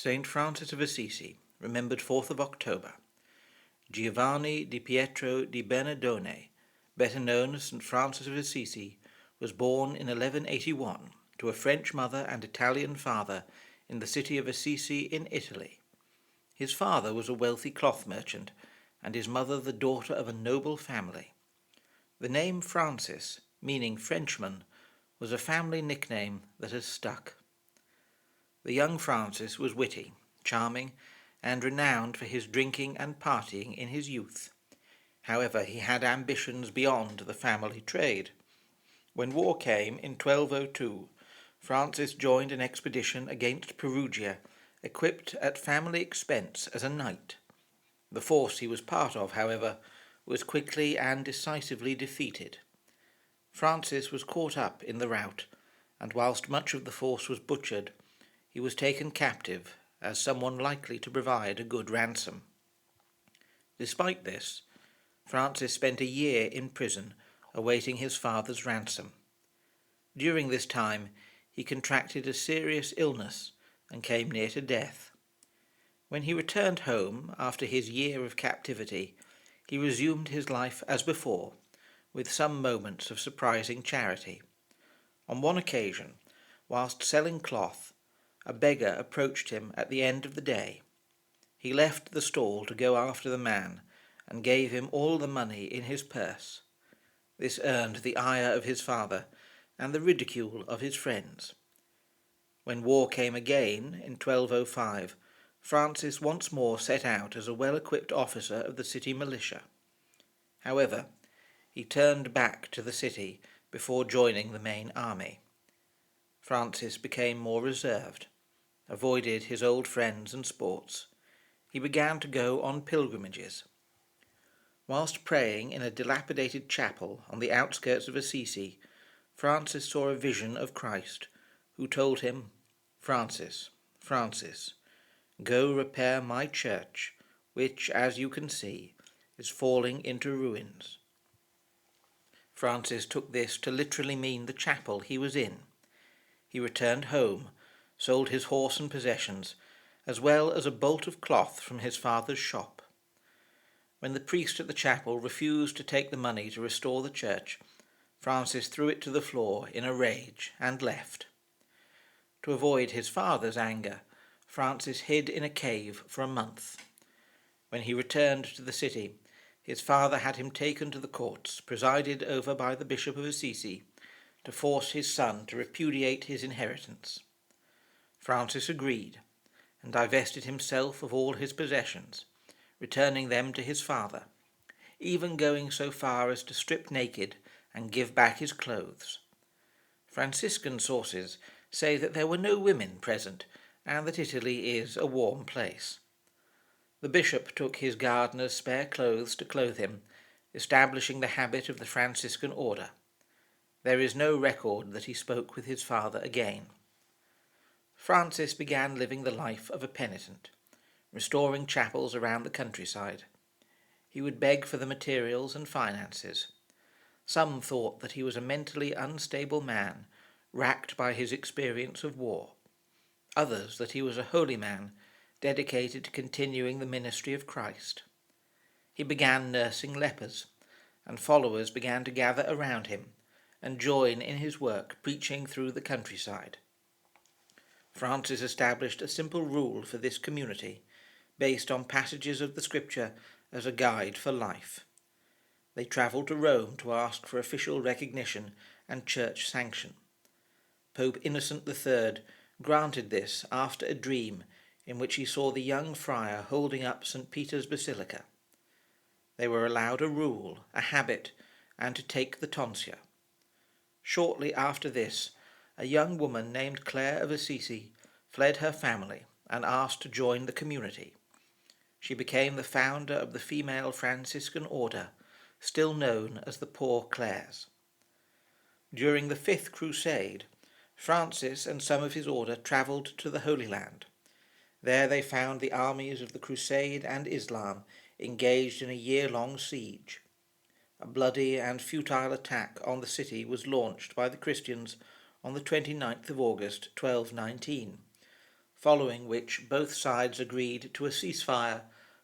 Saint Francis of Assisi, remembered 4th of October. Giovanni di Pietro di Bernardone, better known as St. Francis of Assisi, was born in 1181 to a French mother and Italian father in the city of Assisi in Italy. His father was a wealthy cloth merchant, and his mother the daughter of a noble family. The name Francis, meaning Frenchman, was a family nickname that has stuck. The young Francis was witty, charming, and renowned for his drinking and partying in his youth. However, he had ambitions beyond the family trade. When war came in 1202, Francis joined an expedition against Perugia, equipped at family expense as a knight. The force he was part of, however, was quickly and decisively defeated. Francis was caught up in the rout, and whilst much of the force was butchered, he was taken captive as someone likely to provide a good ransom. Despite this, Francis spent a year in prison awaiting his father's ransom. During this time, he contracted a serious illness and came near to death. When he returned home after his year of captivity, he resumed his life as before, with some moments of surprising charity. On one occasion, whilst selling cloth, a beggar approached him at the end of the day. He left the stall to go after the man, and gave him all the money in his purse. This earned the ire of his father and the ridicule of his friends. When war came again in 1205, Francis once more set out as a well-equipped officer of the city militia. However, he turned back to the city before joining the main army. Francis became more reserved, avoided his old friends and sports. He began to go on pilgrimages. Whilst praying in a dilapidated chapel on the outskirts of Assisi, Francis saw a vision of Christ, who told him, "Francis, Francis, go repair my church, which, as you can see, is falling into ruins." Francis took this to literally mean the chapel he was in. He returned home, sold his horse and possessions, as well as a bolt of cloth from his father's shop. When the priest at the chapel refused to take the money to restore the church, Francis threw it to the floor in a rage and left. To avoid his father's anger, Francis hid in a cave for a month. When he returned to the city, his father had him taken to the courts, presided over by the Bishop of Assisi, to force his son to repudiate his inheritance. Francis agreed, and divested himself of all his possessions, returning them to his father, even going so far as to strip naked and give back his clothes. Franciscan sources say that there were no women present, and that Italy is a warm place. The bishop took his gardener's spare clothes to clothe him, establishing the habit of the Franciscan order. There is no record that he spoke with his father again. Francis began living the life of a penitent, restoring chapels around the countryside. He would beg for the materials and finances. Some thought that he was a mentally unstable man, racked by his experience of war. Others that he was a holy man, dedicated to continuing the ministry of Christ. He began nursing lepers, and followers began to gather around him and join in his work preaching through the countryside. Francis established a simple rule for this community, based on passages of the Scripture as a guide for life. They travelled to Rome to ask for official recognition and church sanction. Pope Innocent III granted this after a dream in which he saw the young friar holding up St. Peter's Basilica. They were allowed a rule, a habit, and to take the tonsure. Shortly after this, a young woman named Clare of Assisi fled her family and asked to join the community. She became the founder of the female Franciscan order, still known as the Poor Clares. During the 5th Crusade, Francis and some of his order travelled to the Holy Land. There they found the armies of the Crusade and Islam engaged in a year-long siege. A bloody and futile attack on the city was launched by the Christians on the 29th of August 1219, following which both sides agreed to a ceasefire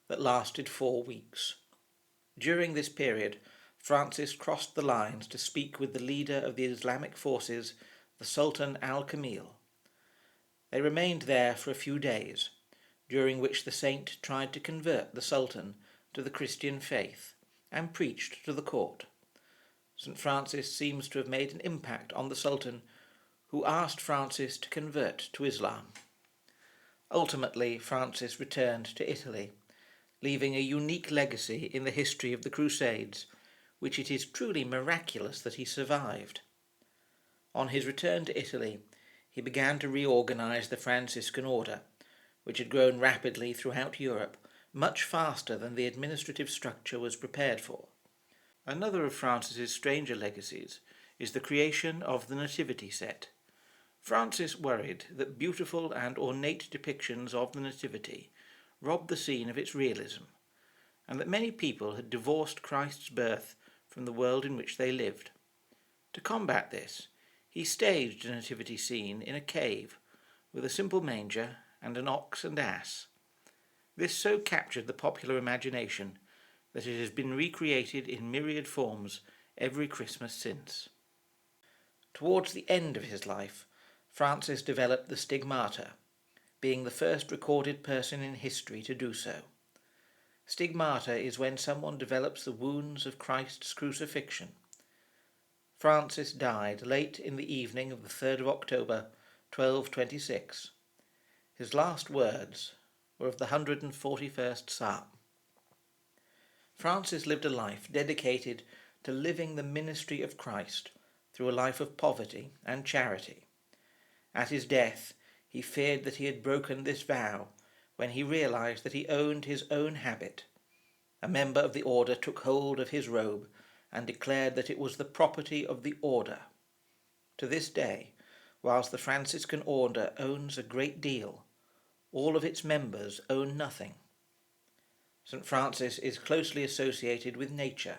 that lasted 4 weeks. During this period, Francis crossed the lines to speak with the leader of the Islamic forces, the Sultan al-Kamil. They remained there for a few days, during which the saint tried to convert the Sultan to the Christian faith and preached to the court. St. Francis seems to have made an impact on the Sultan, who asked Francis to convert to Islam. Ultimately, Francis returned to Italy, leaving a unique legacy in the history of the Crusades, which it is truly miraculous that he survived. On his return to Italy, he began to reorganize the Franciscan order, which had grown rapidly throughout Europe, much faster than the administrative structure was prepared for. Another of Francis's stranger legacies is the creation of the Nativity set. Francis worried that beautiful and ornate depictions of the Nativity robbed the scene of its realism, and that many people had divorced Christ's birth from the world in which they lived. To combat this, he staged a nativity scene in a cave with a simple manger and an ox and ass. This so captured the popular imagination that it has been recreated in myriad forms every Christmas since. Towards the end of his life, Francis developed the stigmata, being the first recorded person in history to do so. Stigmata is when someone develops the wounds of Christ's crucifixion. Francis died late in the evening of the 3rd of October, 1226. His last words were of the 141st Psalm. Francis lived a life dedicated to living the ministry of Christ through a life of poverty and charity. At his death, he feared that he had broken this vow when he realized that he owned his own habit. A member of the order took hold of his robe and declared that it was the property of the order. To this day, whilst the Franciscan order owns a great deal, all of its members own nothing. St. Francis is closely associated with nature,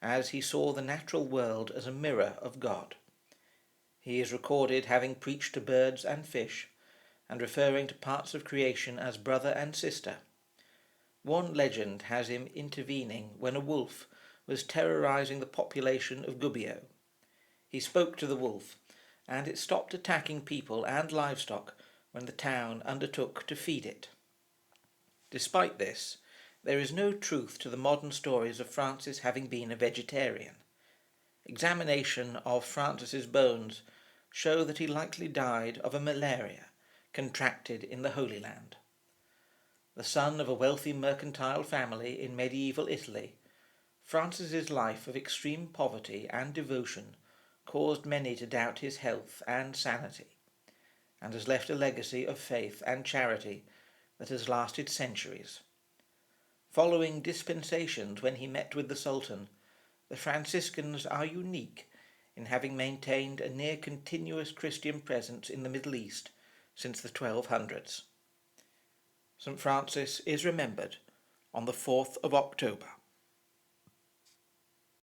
as he saw the natural world as a mirror of God. He is recorded having preached to birds and fish, and referring to parts of creation as brother and sister. One legend has him intervening when a wolf was terrorizing the population of Gubbio. He spoke to the wolf, and it stopped attacking people and livestock when the town undertook to feed it. Despite this, there is no truth to the modern stories of Francis having been a vegetarian. Examination of Francis's bones show that he likely died of a malaria contracted in the Holy Land. The son of a wealthy mercantile family in medieval Italy, Francis's life of extreme poverty and devotion caused many to doubt his health and sanity, and has left a legacy of faith and charity that has lasted centuries. Following dispensations when he met with the Sultan, the Franciscans are unique in having maintained a near continuous Christian presence in the Middle East since the 1200s. St. Francis is remembered on the 4th of October.